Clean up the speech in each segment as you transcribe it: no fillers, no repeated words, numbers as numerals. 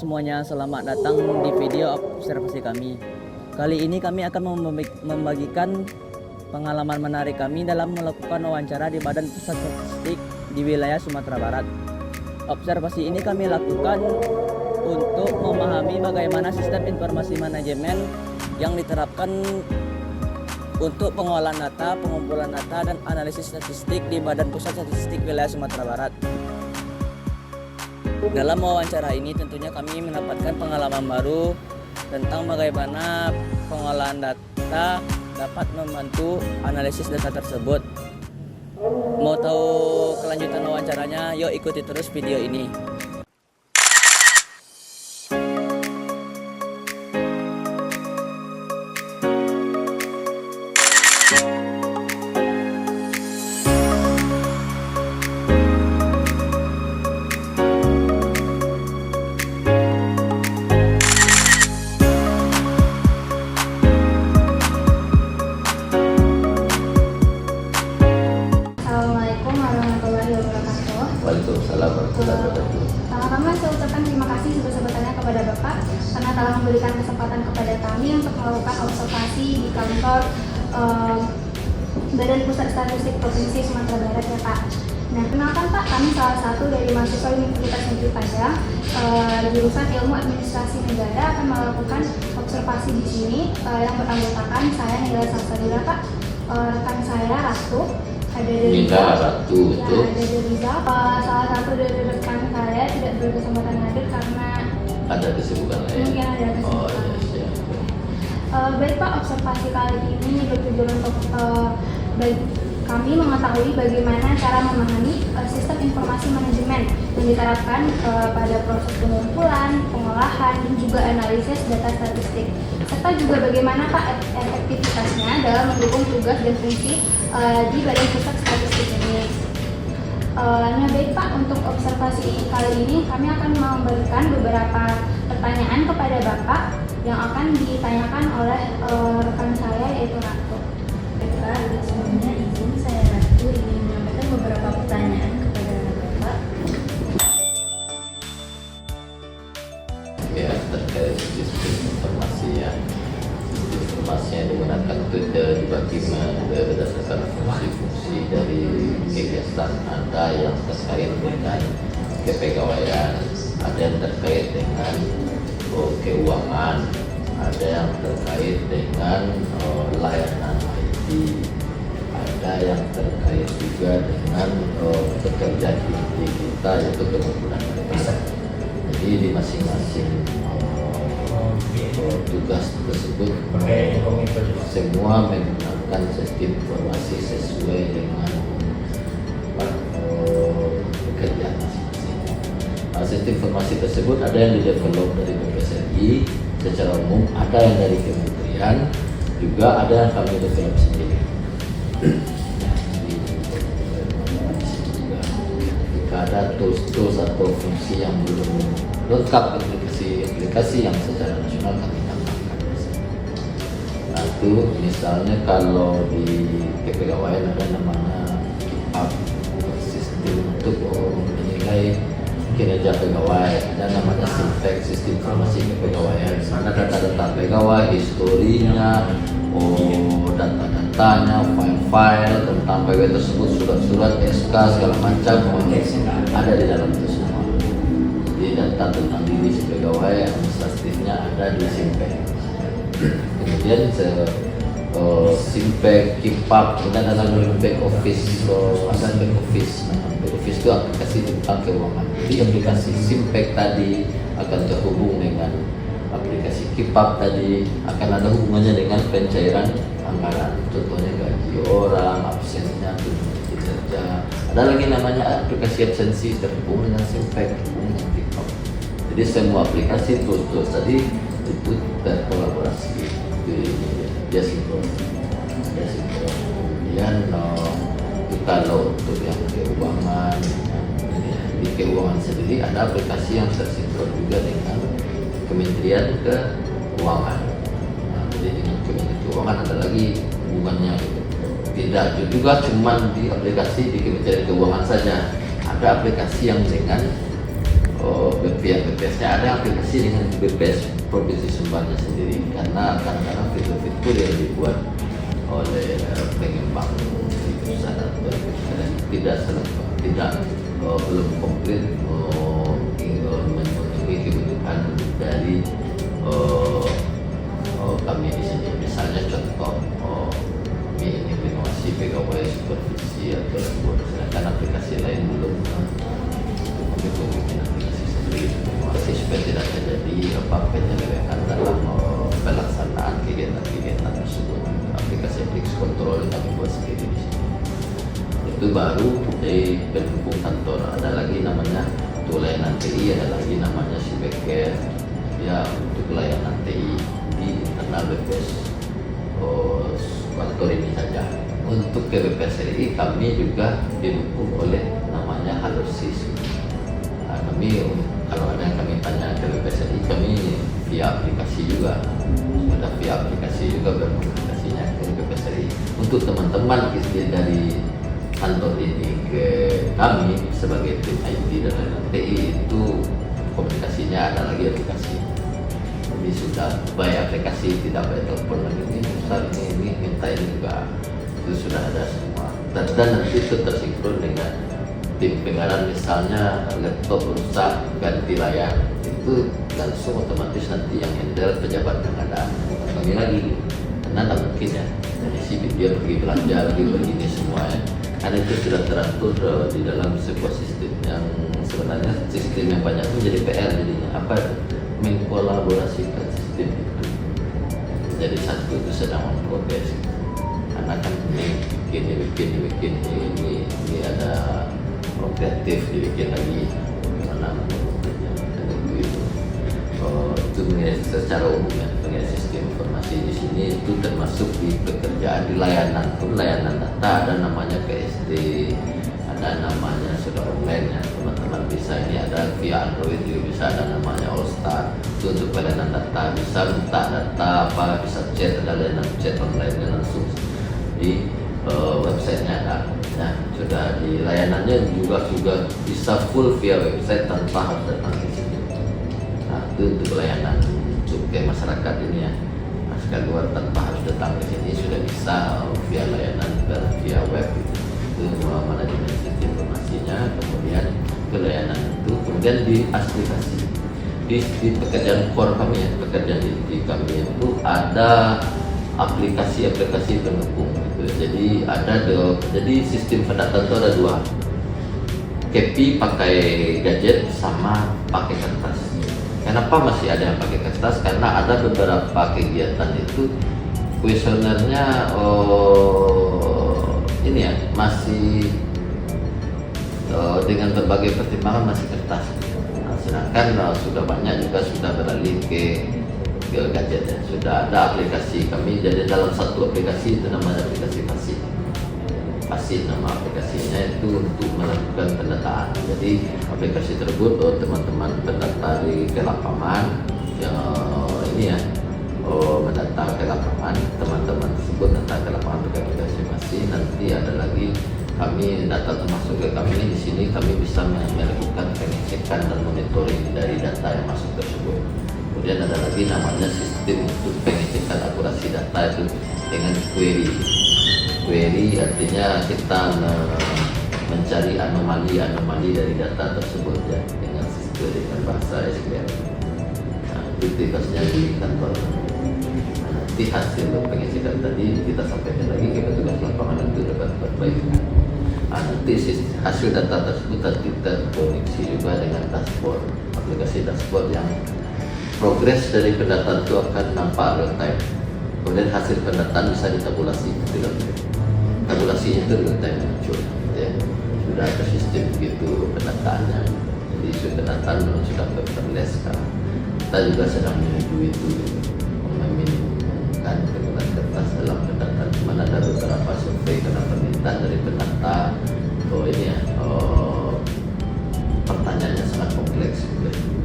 semuanya, selamat datang di video observasi kami. Kali ini kami akan membagikan pengalaman menarik kami dalam melakukan wawancara di Badan Pusat Statistik di wilayah Sumatera Barat. Observasi ini kami lakukan untuk memahami bagaimana sistem informasi manajemen yang diterapkan untuk pengolahan data, pengumpulan data, dan analisis statistik di Badan Pusat Statistik wilayah Sumatera Barat. Dalam wawancara ini tentunya kami mendapatkan pengalaman baru tentang bagaimana pengolahan data dapat membantu analisis data tersebut. Mau tahu kelanjutan wawancaranya? Yuk ikuti terus video ini. Assalamualaikum warahmatullahi wabarakatuh. Waalaikumsalam warahmatullahi wabarakatuh. Pertama-tama saya ucapkan terima kasih sebesar-besarnya kepada Bapak karena telah memberikan kesempatan kepada kami untuk melakukan observasi di kantor Badan Pusat Statistik Provinsi Sumatera Barat ya Pak. Nah, kenalkan Pak, kami salah satu dari mahasiswa Universitas Negeri Padang jurusan Ilmu Administrasi Negara akan melakukan observasi di sini yang beranggotakan saya Nila Salsabila Pak, rekan saya Ratu. Ada dari Ratu itu. Ada dari salah satu dari rekan saya tidak berkesempatan hadir karena Ada kesibukan lain. mungkin ada kesibukan. Oh iya. Baik Pak, observasi kali ini bertujuan untuk kami mengetahui bagaimana cara memahami sistem informasi manajemen yang diterapkan pada proses pengumpulan, pengolahan, dan juga analisis data statistik, serta juga bagaimana Pak efektivitasnya dalam mendukung tugas dan fungsi di Badan Pusat Statistik ini. Nah baik Pak, untuk observasi kali ini kami akan memberikan beberapa pertanyaan kepada Bapak yang akan ditanyakan oleh rekan saya yaitu Ratu. Baiklah, sebelumnya izin saya Ratu ingin menyampaikan beberapa pertanyaan kepada Bapak. Ya, terkait sistem informasi ya. Sistem informasi yang digunakan itu dibagi berdasarkan fungsi-fungsi dari kegiatan. Ada yang terkait dengan kepegawaian, ada yang terkait dengan keuangan, ada yang terkait dengan layanan IT, ada yang terkait juga dengan pekerjaan inti kita yaitu pengumpulan data. Jadi di masing-masing tugas tersebut semua menggunakan sistem informasi sesuai dengan pekerjaan masing-masing. Sistem informasi tersebut ada yang didevelop dari BPSRI secara umum, ada yang dari kementerian, juga ada yang kami develop sendiri. Jika ada tools atau fungsi yang belum lengkap, aplikasi yang secara nasional kami tambahkan. Nah itu misalnya kalau di kepegawaian ada namanya KIPAP, sistem untuk menilai kinerja pegawai, ada namanya SIMPEK, sistem informasi kepegawaian. Ada data-data pegawai, historinya, data-datanya, file-file tentang pegawai tersebut, surat-surat, SK segala macam ada di dalam itu semua. Jadi data tentang diri si pegawai administratifnya ada di SIMPEK. Kemudian SIMPEK, KIPAP, kemudian ada back office, ada back office. Back office itu aplikasi tentang keuangan. Jadi aplikasi SIMPEK tadi akan terhubung dengan aplikasi KIPAP tadi, akan ada hubungannya dengan pencairan anggaran. Contohnya gaji orang, absennya, tunjangan kinerja. Ada lagi namanya aplikasi absensi terhubung dengan SIMPEK, terhubung dengan KIPAP. Jadi semua aplikasi tools tadi itu berkolaborasi. Dia sinkron. Kemudian kalau untuk yang keuangan, di keuangan sendiri ada aplikasi yang tersinkron juga dengan Kementerian Keuangan. Nah, jadi dengan Kementerian Keuangan ada lagi hubungannya. Tidak juga cuma di aplikasi di Kementerian Keuangan saja, ada aplikasi yang dengan pihak BPS-nya ada aplikasi dengan BPS Provinsi Sumbarnya sendiri, karena kadang-kadang fitur-fitur yang dibuat oleh pengembang situs atau tidak belum komplit memenuhi kebutuhan dari kami di sini. Misalnya contoh ini inovasi pegawai supervisi atau sedangkan aplikasi lain belum bikin aplikasi sendiri inovasi supaya tidak terjadi penyelewengan dalam pelaksanaan kegiatan tersebut. Aplikasi kontrol kami buat sendiri di sini. Itu baru dari pendukung kantor. Ada lagi namanya untuk layanan TI, ada lagi namanya Sibeker ya untuk layanan TI di internal BPS kantor ini saja. Untuk ke BPS RI kami juga didukung oleh namanya Halosis. Kami kalau ada yang kami tanya ke BPS RI, kami via aplikasi juga, sudah via aplikasi juga berkomunikasinya ke BPS RI. Untuk teman-teman dari kantor ini ke kami sebagai tim IT dan TI itu komunikasinya ada lagi aplikasi. Jadi sudah baik aplikasi, tidak baik telepon lagi, ini besar ini minta ini juga, itu sudah ada semua. Dan nanti itu tersinkron dengan tim pengarah, misalnya laptop rusak ganti layar, itu langsung otomatis nanti yang handle pejabat pengadaan kami lagi, karena tidak mungkin ya dari si dia pergi belanja lagi begini semua ya. Karena itu sudah teratur di dalam sebuah sistem yang sebenarnya sistem yang banyak itu jadi PR jadinya apa mengkolaborasikan sistem itu jadi satu, itu sedang progres karena kan ini bikin ini ada kreatif dibikin lagi bagaimana itu secara umum ya pengen sistem informasi di sini itu termasuk di pekerjaan di layanan pun layanan data ada namanya PSD, ada namanya sudah online ya teman-teman bisa ini ada via Android juga bisa ada namanya All Star itu untuk pelayanan data bisa minta data apa bisa chat ada layanan chat online langsung di websitenya ada ya sudah di layanannya juga bisa full via website tanpa harus datang ke sini. Nah itu untuk layanan untuk ke masyarakat ini ya masyarakat luar tanpa harus datang ke sini sudah bisa via layanan via web itu manajemen sistem informasinya kemudian ke layanan itu kemudian di aplikasi di pekerjaan core kami ya pekerjaan di kami itu ada aplikasi pendukung gitu. Jadi jadi sistem pendataan itu ada dua, KEPI pakai gadget sama pakai kertas. Kenapa masih ada yang pakai kertas? Karena ada beberapa kegiatan itu kuesionernya ini ya masih dengan berbagai pertimbangan masih kertas. Nah, sedangkan sudah banyak juga sudah beralih ke gadget ya. Sudah ada aplikasi kami jadi dalam satu aplikasi itu namanya aplikasi Fasid nama aplikasinya itu untuk melakukan pendataan. Jadi aplikasi tersebut teman-teman pendata di lapangan yang ini ya mendata ke lapangan teman-teman tersebut data ke lapangan pakai aplikasi Fasid. Nanti ada lagi kami data termasuk ke kami di sini kami bisa melakukan pengecekan dan monitoring dari data yang masuk tersebut. Kemudian ada lagi namanya sistem untuk pengecekan akurasi data itu dengan query artinya kita mencari anomali dari data tersebut ya dengan sistem dengan bahasa SQL. Nah, itu tugasnya di kantor. Nah, nanti hasil pengecekan tadi kita sampaikan lagi ke petugas lapangan itu dapat perbaikan. Nah, nanti hasil data tersebut nanti terkoneksi juga dengan dashboard aplikasi dashboard yang progres dari pendataan itu akan nampak real time. Kemudian hasil pendataan bisa ditabulasi tabulasinya itu real time muncul ya. Sudah ada sistem begitu pendataannya. Jadi pendataan sudah paperless sekarang. Kita juga sedang menuju itu meminimumkan penggunaan kertas dalam pendataan. Mana ada beberapa survei karena permintaan dari pendata ini ya pertanyaannya sangat kompleks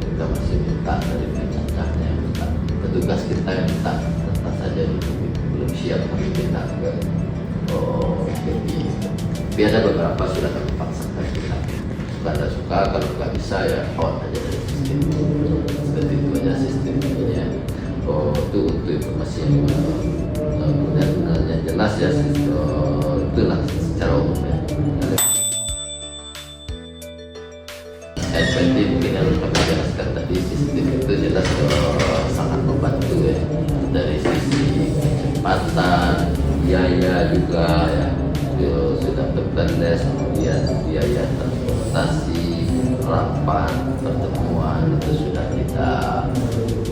kita masih minta dari pencatanya minta petugas kita yang minta kertas saja belum siap kami minta ke KPI. Tapi ada beberapa sudah kami paksakan kita suka ada suka kalau nggak bisa ya out aja dari itu untuk informasi yang jelas ya, itulah secara umum ya. Seperti mungkin yang kami jelaskan tadi, sistem itu jelas sangat membantu ya, dari sisi kecepatan, biaya juga ya, sudah paperless, kemudian biaya transportasi, rapat, pertemuan itu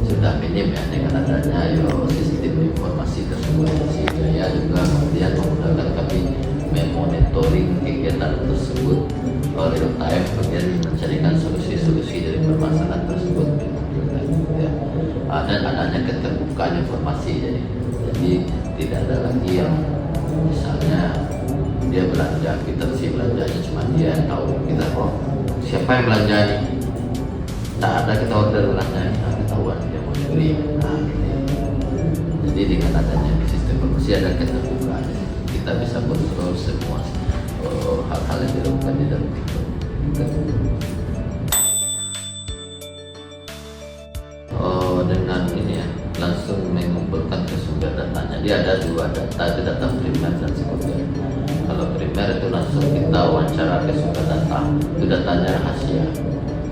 sudah minim ya dengan adanya sistem informasi tersebut. Sehingga juga kemudian memudahkan kami memonitoring kegiatan tersebut real time, kemudian mencarikan solusi-solusi dari permasalahan tersebut ya. Dan adanya keterbukaan informasi, jadi tidak ada lagi yang misalnya dia belanja, kita sih belanjanya cuma dia tahu, kita siapa yang belanja ini, tak ada kita order belanja ini, ketahuan dia mau curi. Jadi dengan adanya sistem informasi ada keterbukaan, kita bisa kontrol semua hal-hal yang dilakukan di dalam itu. Dengan ini ya, langsung mengumpulkan ke sumber datanya. Dia ada dua data, itu data primer dan sekunder. Kalau primer itu langsung kita wawancara ke sumber data, itu datanya rahasia.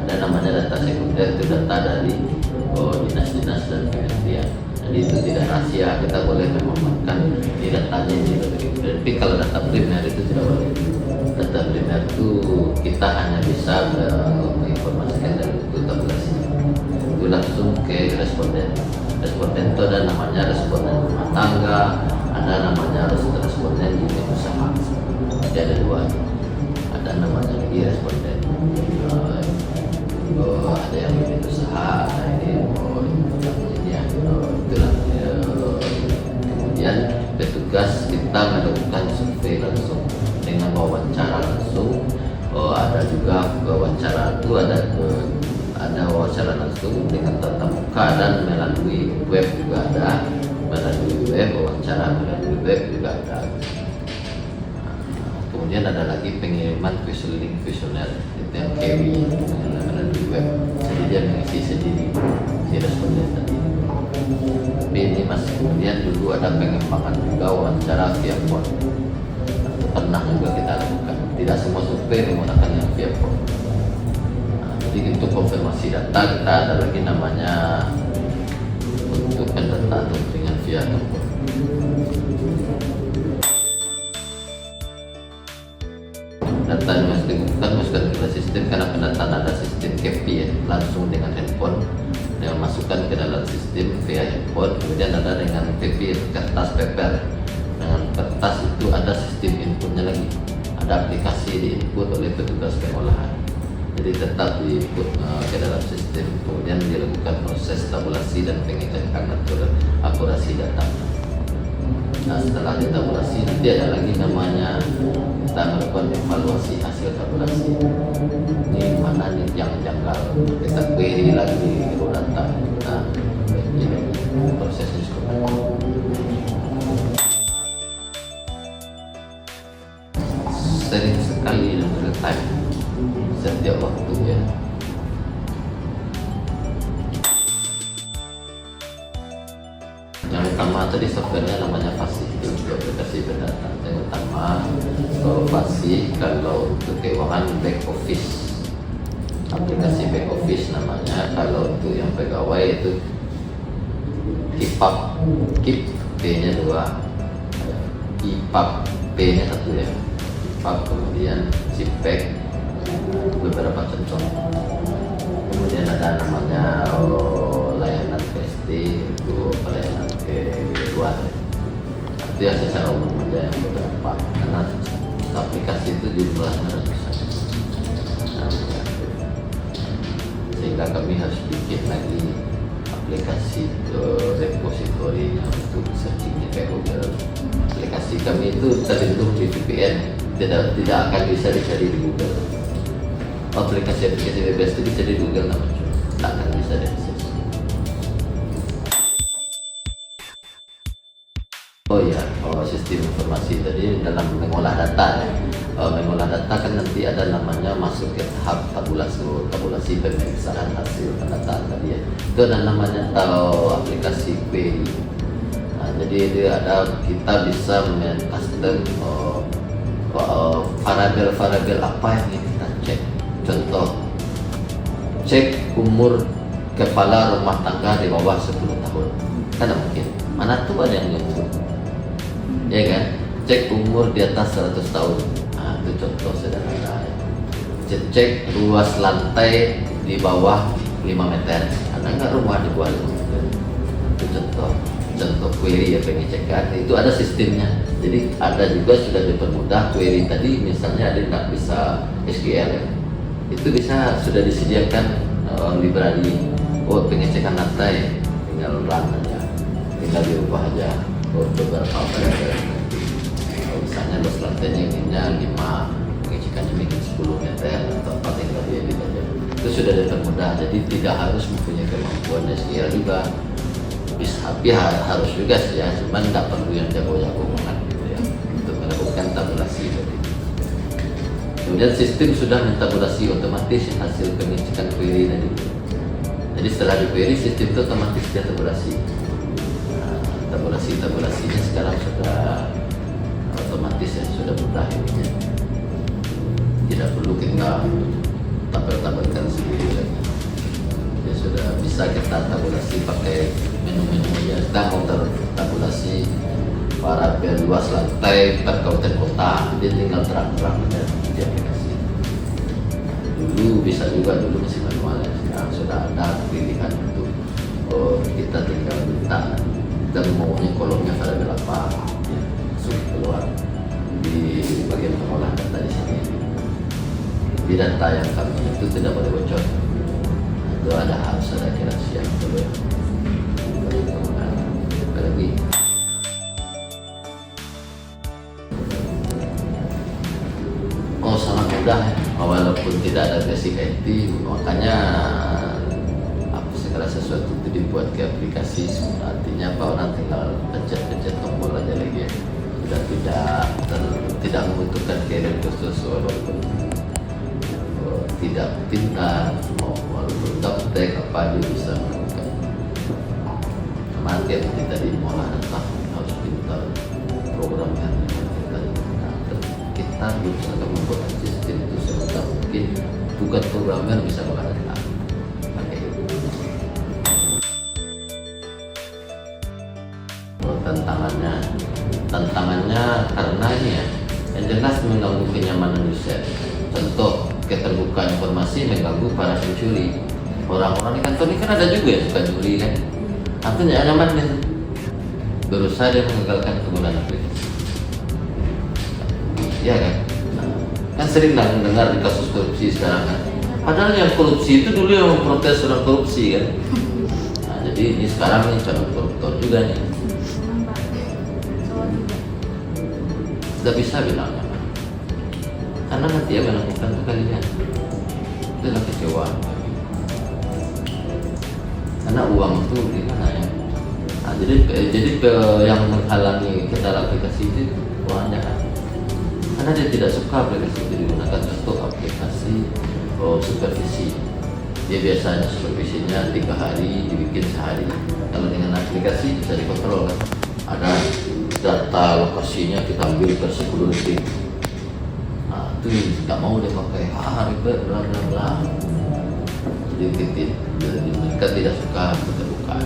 Ada namanya data sekunder, itu data dari dinas-dinas dan kementerian. Jadi itu tidak rahasia, kita boleh memamerkan di datanya ini. Tapi kalau data primer itu tidak boleh. Data primer itu kita hanya bisa menginformasikan dari buku tabulasi. Itu langsung ke responden. Responden itu ada namanya responden rumah tangga, ada namanya responden unit usaha. Jadi ada dua. Ada namanya lagi responden. Ada yang unit usaha, ada ini itulah. Kemudian petugas kita melakukan survei langsung dengan wawancara langsung. Ada juga wawancara itu ada wawancara langsung dengan tatap muka dan melalui web juga ada, melalui web wawancara melalui web juga ada. Kemudian ada lagi pengiriman visual link kuesioner, itu yang KW melalui web, jadi dia mengisi sendiri si responden tadi. Tapi ini masih kemudian dulu ada pengembangan juga wawancara via phone, pernah juga kita lakukan. Tidak semua survei menggunakan yang via phone. Jadi untuk konfirmasi data kita ada lagi namanya untuk pendata dengan via telepon. Data yang harus digunakan masukkan ke sistem, karena pendataan ada sistem KPI ya, langsung dengan handphone yang masukkan ke dalam sistem via handphone. Kemudian ada dengan KPI kertas paper. Dengan kertas itu ada sistem inputnya lagi, ada aplikasi di input oleh petugas pengolahan. Jadi tetap diinput ke dalam sistem, kemudian dilakukan proses tabulasi dan pengecekan akurasi data. Nah, setelah ditabulasi nanti ada lagi namanya kita melakukan evaluasi hasil tabulasi. Ini mana nih yang janggal, kita query lagi raw data. Nah, ini prosesnya seperti itu. Sering sekali dan real time setiap waktu ya. Yang utama tadi softwarenya namanya Fasih, itu aplikasi berdata. Yang utama Fasih kalau untuk keuangan back office, aplikasi back office namanya. Kalau untuk yang pegawai itu KIPAP, KIP P-nya 2, IPAP P-nya 1 ya. IPAP, kemudian SIPEK, beberapa contoh. Kemudian ada namanya layanan PST, itu pelayanan ke-2. Itu yang secara umum aja yang beberapa, karena aplikasi itu jumlahnya ratusan. Sehingga kami harus bikin lagi aplikasi repositorinya untuk searching kayak Google. Aplikasi kami itu terlindung di VPN, tidak akan bisa dicari di Google. Aplikasi bebas itu bisa di Google namanya, tak akan bisa diakses. Oh ya, sistem informasi tadi dalam mengolah data ya. mengolah data kan nanti ada namanya masuk ke tahap tabulasi pemeriksaan hasil pendataan tadi ya. Itu ada namanya aplikasi query. Nah, jadi dia kita bisa men-custom variabel apa yang ingin kita cek. Contoh, cek umur kepala rumah tangga di bawah 10 tahun. Kan mungkin. Mana tuh ada yang nyuruh? Ya kan? Cek umur di atas 100 tahun. Nah, itu contoh sederhana. Cek luas lantai di bawah 5 meter. Ada nggak rumah di bawah 5 meter? Itu contoh query ya, pengecekan. Itu ada sistemnya. Jadi ada juga sudah dipermudah query tadi. Misalnya ada nggak bisa SQL ya. Itu bisa sudah disediakan library. Oh, pengecekan lantai tinggal run aja, tinggal diubah aja beberapa parameter. Misalnya luas lantainya inginnya 5, pengecekannya mungkin 10 meter atau apa, tinggal diedit aja. Itu sudah dipermudah, jadi tidak harus mempunyai kemampuan SQL juga. Bisa, tapi harus juga sih ya, cuman nggak perlu yang jago-jago banget gitu ya untuk melakukan tabulasi tadi. Kemudian sistem sudah mentabulasi otomatis hasil pengecekan query tadi. Jadi setelah di query, sistem itu otomatis dia tabulasi. Tabulasinya sekarang sudah otomatis ya, sudah mudah ini. Tidak perlu kita tabel-tabelkan sendiri lagi. Ya sudah bisa kita tabulasi pakai menu-menu aja. Kita mau tabulasi variabel luas lantai per kabupaten kota, dia tinggal terang-terang aja di aplikasi. Dulu bisa juga, dulu masih manual ya. Sekarang sudah ada pilihan untuk kita tinggal minta dan maunya kolomnya variabel apa, ya, masuk keluar di bagian pengolahan data di sini. Di data yang kami itu tidak boleh bocor. Itu harus ada kirasi yang perlu ya. Lagi. Oh, sangat mudah ya. Walaupun tidak ada basic IT, makanya segala sesuatu itu dibuat ke aplikasi. Artinya apa, orang tinggal pencet tombol aja lagi ya. Sudah tidak membutuhkan career khusus, walaupun tidak pintar, walaupun gaptek apa dia bisa melakukan. Market kita di mengolah data harus pintar, programnya kita berusaha membuat sistem itu semudah mungkin. Bukan programmer bisa mengolah data. Tantangannya karena ini ya, yang jelas mengganggu kenyamanan user. Contoh, keterbukaan informasi mengganggu para pencuri. Orang-orang di kantor ini kan ada juga yang suka curi kan. Artinya nyaman kan, berusaha dia mengagalkan penggunaan aplikasi. Iya kan? Kan sering lah mendengar di kasus korupsi sekarang kan. Padahal yang korupsi itu dulu yang memprotes orang korupsi kan. Nah, jadi ini sekarang nih calon koruptor juga nih. Sudah bisa bilangnya, karena nanti dia melakukan kekalian. Itulah kecewaan. Karena uang itu gimana ya? Nah, jadi yang menghalangi kita aplikasi itu uangnya kan. Karena dia tidak suka aplikasi itu digunakan untuk aplikasi supervisi. Dia biasanya supervisinya 3 hari, dibikin sehari. Kalau dengan aplikasi bisa dikontrol kan. Ada data lokasinya kita ambil per 10 detik. Nah, itu nggak mau dia pakai ribet bla bla bla. Jadi mereka tidak suka keterbukaan.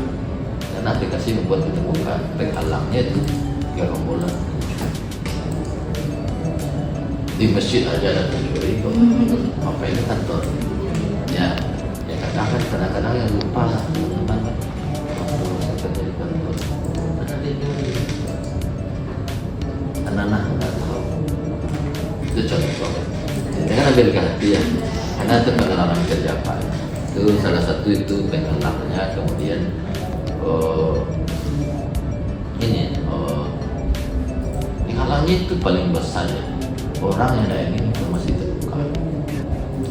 Karena aplikasi membuat keterbukaan. Penghalangnya itu gerombolan. Di masjid aja ada pencuri kok. Apa ini kantor? Ya kadang-kadang yang lupa lah teman-teman. Kerja di kantor. Mana dia nyuri? Anak-anak nggak tahu. Itu contoh. Jangan ambil hati ya. Karena itu pengalaman kerja Pak. Itu salah satu itu pengalamannya. Kemudian penghalangnya itu paling besar ya. Orang yang ada ingin informasi terbuka.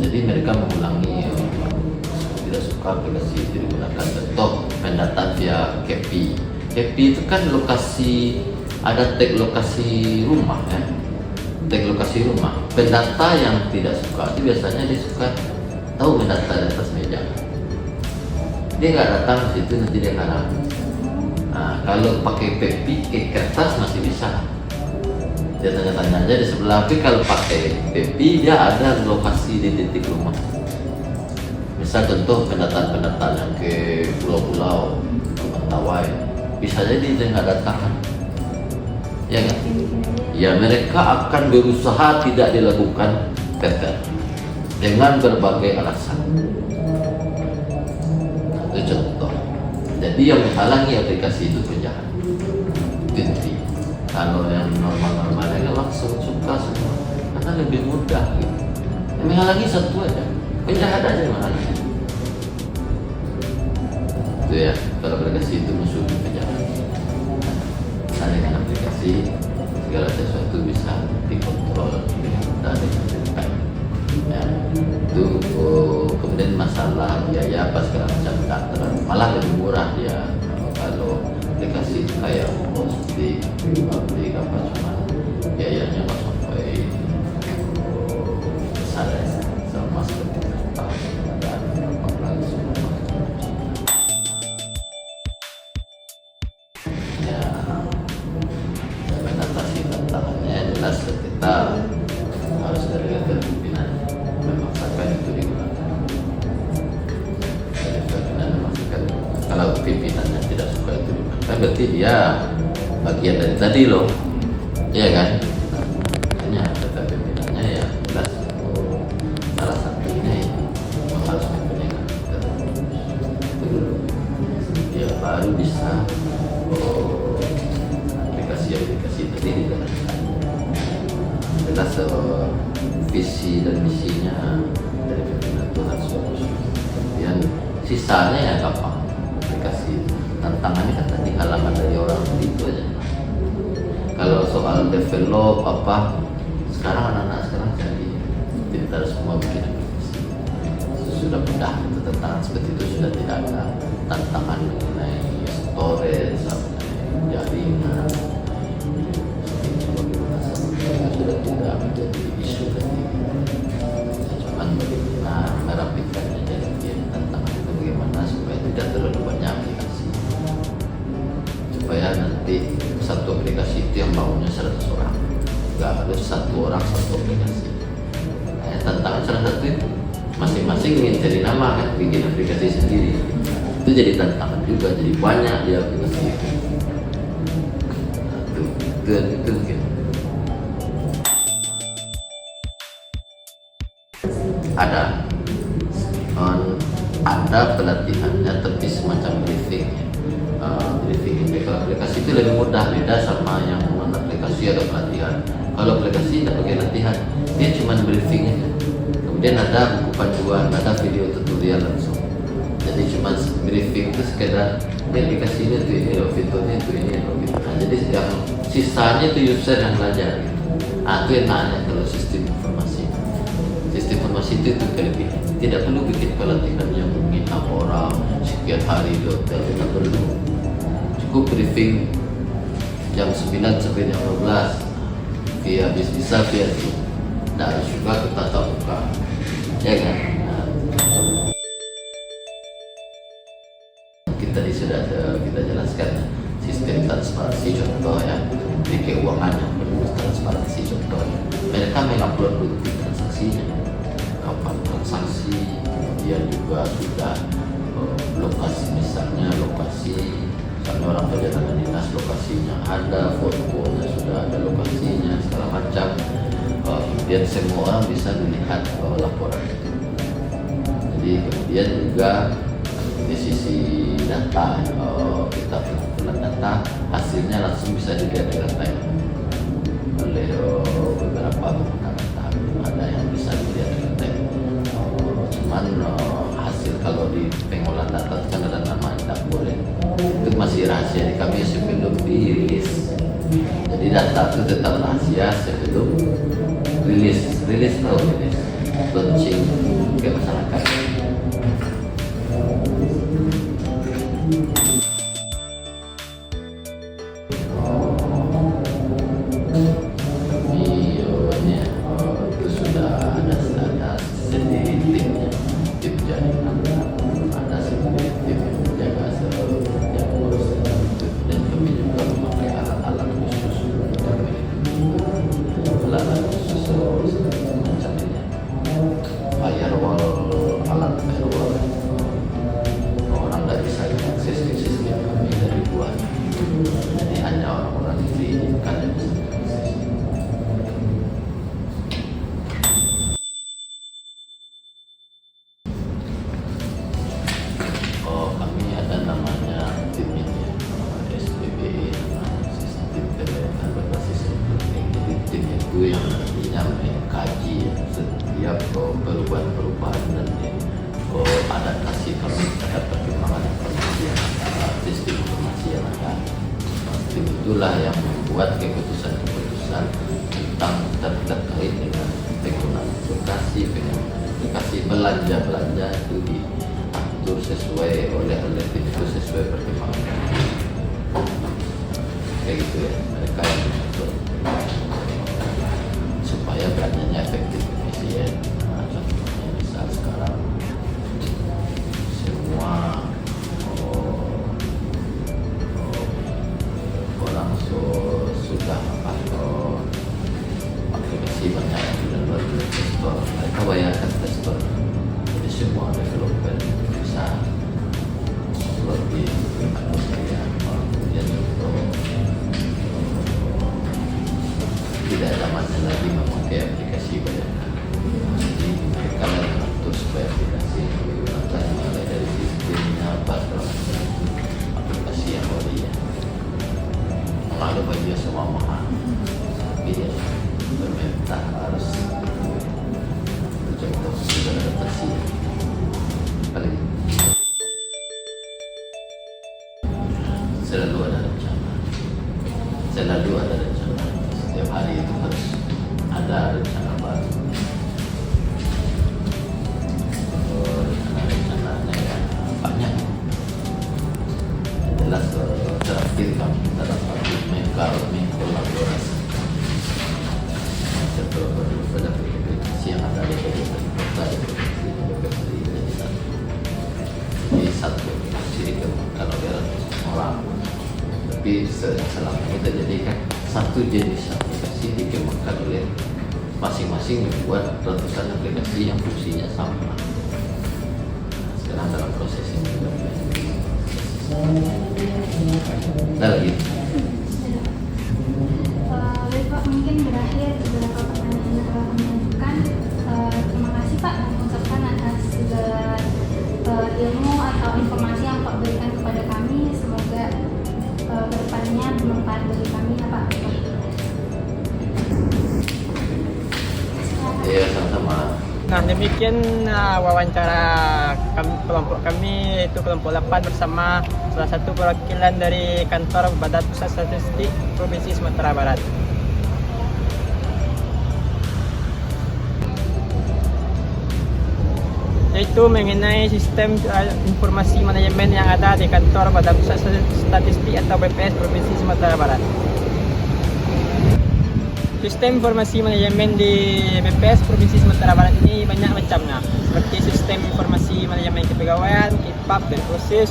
Jadi mereka mengulangi tidak suka aplikasi itu digunakan. Contoh pendataan via KPI. KPI itu kan lokasi, ada tag lokasi rumah ya. tag lokasi rumah. Pendata yang tidak suka itu biasanya dia suka tahu mendata di atas meja. Dia nggak datang ke situ, nanti dia kalah. Nah, kalau pakai PEPI, ke kertas masih bisa. Dia tanya-tanya aja di sebelah. Tapi kalau pakai PEPI, dia ada lokasi di titik rumah. Misal contoh pendataan-pendataan yang ke pulau-pulau, ke Mentawai, bisa jadi dia nggak datang kan? Ya kan? Ya, mereka akan berusaha tidak dilakukan TTR dengan berbagai alasan. Nah, itu contoh. Jadi yang menghalangi aplikasi itu penjahat. Itu inti. Kalau yang normal-normalnya langsung suka semua, karena lebih mudah gitu. Yang menghalangi satu aja, penjahat aja yang menghalangi. Itu ya, kalau aplikasi itu musuh penjahat. Nah, dengan aplikasi segala sesuatu bisa dikontrol dengan mudah dengan cepat. Ya, itu kemudian masalah biaya apa segala macam tidak terlalu, malah lebih murah dia kalau aplikasi kayak Postik, Publik apa cuma biayanya nggak sampai besar ya, sama seperti kertas dan langsung. Ya, mengatasi tantangannya jelas kita harus dari level pimpinan memaksakan itu digunakan. Dari pimpinan memaksakan, kalau pimpinannya tidak suka itu digunakan, berarti dia bagian dari tadi loh, iya kan? Hanya kata pimpinannya ya jelas. Salah satunya itu harus mempunyai karakter. Itu dulu, dia baru bisa aplikasi tadi dijalankan. Jelas visi dan misinya dari pimpinan itu harus bagus. Kemudian sisanya ya gampang. Aplikasi tantangannya kan tadi halaman dari orang itu aja. Kalau soal develop apa, sekarang anak-anak sekarang jadi tidak harus semua bikin aplikasi. Sudah mudah, itu tantangan seperti itu sudah tidak ada. Tantangan mengenai storage, mengenai jaringan, sudah tidak menjadi isu lagi. Cuman bagaimana merapikannya, jadi tantangan itu bagaimana supaya tidak terlalu banyak aplikasi, supaya nanti satu aplikasi itu yang bangunnya 100 orang, nggak harus satu orang satu aplikasi. Nah, tantangan salah satu itu masing-masing ingin cari nama kan, bikin aplikasi sendiri. Itu jadi tantangan juga, jadi banyak di aplikasi itu. Nah, itu mungkin. Ada pelatihannya, tapi semacam briefing. Briefing ini kalau aplikasi itu lebih mudah, beda sama yang aplikasi ada pelatihan. Kalau aplikasi tidak pakai latihan, dia cuma briefing aja. Kemudian ada buku panduan, ada video tutorial langsung. Jadi cuma briefing itu sekedar aplikasi ini tuh ini loh, fiturnya itu ini loh gitu. Nah, jadi yang sisanya itu user yang belajar gitu. Nah, itu enaknya kalau sistem informasi. Sistem informasi itu kelebihan. Tidak perlu bikin pelatihan yang menginap orang sekian hari di hotel, tidak perlu. Cukup briefing jam 9 sampai jam 12 via bisa via Zoom. Tidak harus juga kita tatap muka, ya kan? Nah, kita sudah kita jelaskan sistem transparansi contoh ya, di keuangan yang perlu transparansi contohnya. Mereka mengupload bukti transaksinya, kapan transaksi, kemudian juga sudah lokasi, misalnya lokasi, misalnya orang perjalanan dinas lokasinya ada, fotonya sudah ada lokasinya, segala macam. Kemudian semua orang bisa melihat laporan itu. Jadi kemudian juga di sisi data, kita pengumpulan data, hasilnya langsung bisa dilihat dengan baik oleh beberapa pengguna data. Ada yang bisa dilihat dengan baik. Cuman hasil kalau di pengolahan data kan ada nama tidak boleh, itu masih rahasia di kami sebelum dirilis. Jadi data itu tetap rahasia sebelum rilis launching ke masyarakat. Kami itulah yang membuat keputusan-keputusan tentang terkait dengan penggunaan aplikasi belanja itu diatur sesuai oleh itu sesuai pertimbangan. Kayak gitu ya, mereka yang mengatur supaya belanjanya efektif, efisien. Nah, contohnya misal sekarang semua orang sudah aplikasi banyak yang sudah buat investor, mereka bayarkan investor, jadi semua developer bisa upload di ya. Kemudian untuk tidak zamannya lagi memakai aplikasi bayaran, jadi mereka yang mengatur supaya aplikasi yang digunakan mulai dari sistemnya apa segala macam aplikasi yang ya. Lalu bagi semua mahal, tapi ya pemerintah harus mencoba untuk beradaptasi. Paling selalu ada rencana, setiap hari itu harus ada rencana baru. Rencana-rencananya ya banyak. Jelas terakhir kami dalam kolaborasi pada aplikasi yang ada di satu aplikasi dikembangkan oleh orang, tapi selama ini terjadi kan satu jenis aplikasi dikembangkan oleh masing-masing membuat ratusan aplikasi yang fungsinya sama. Sekarang dalam proses ini juga ada lagi. Baik Pak, mungkin berakhir beberapa pertanyaan yang telah kami ajukan. Terima kasih Pak mengucapkan atas segala ilmu atau informasi yang Pak berikan kepada kami. Semoga kedepannya bermanfaat bagi kami ya Pak. Ya, sama-sama. Nah, demikian wawancara kelompok kami, yaitu kelompok 8 bersama salah satu perwakilan dari kantor Badan Pusat Statistik Provinsi Sumatera Barat. Yaitu mengenai sistem informasi manajemen yang ada di kantor Badan Pusat Statistik atau BPS Provinsi Sumatera Barat. Sistem informasi manajemen di BPS Provinsi Sumatera Barat ini banyak macamnya, seperti sistem informasi manajemen kepegawaian, KIPAP, dan khusus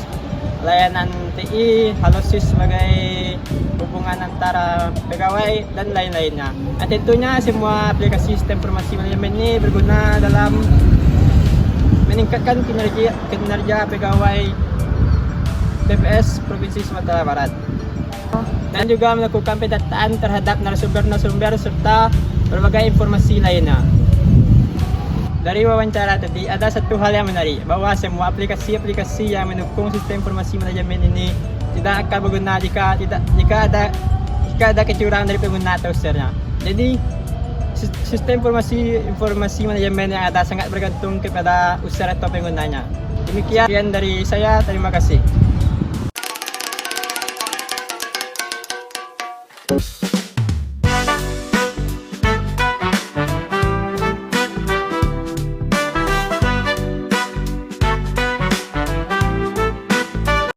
layanan TI, Halosis sebagai hubungan antara pegawai dan lain-lainnya. Nah, tentunya semua aplikasi sistem informasi manajemen ini berguna dalam meningkatkan kinerja pegawai BPS Provinsi Sumatera Barat, dan juga melakukan pendataan terhadap narasumber serta berbagai informasi lainnya. Dari wawancara tadi ada satu hal yang menarik, bahwa semua aplikasi-aplikasi yang mendukung sistem informasi manajemen ini tidak akan berguna jika ada kecurangan dari pengguna atau usernya. Jadi sistem informasi manajemen yang ada sangat bergantung kepada user atau penggunanya. Demikian dari saya, terima kasih.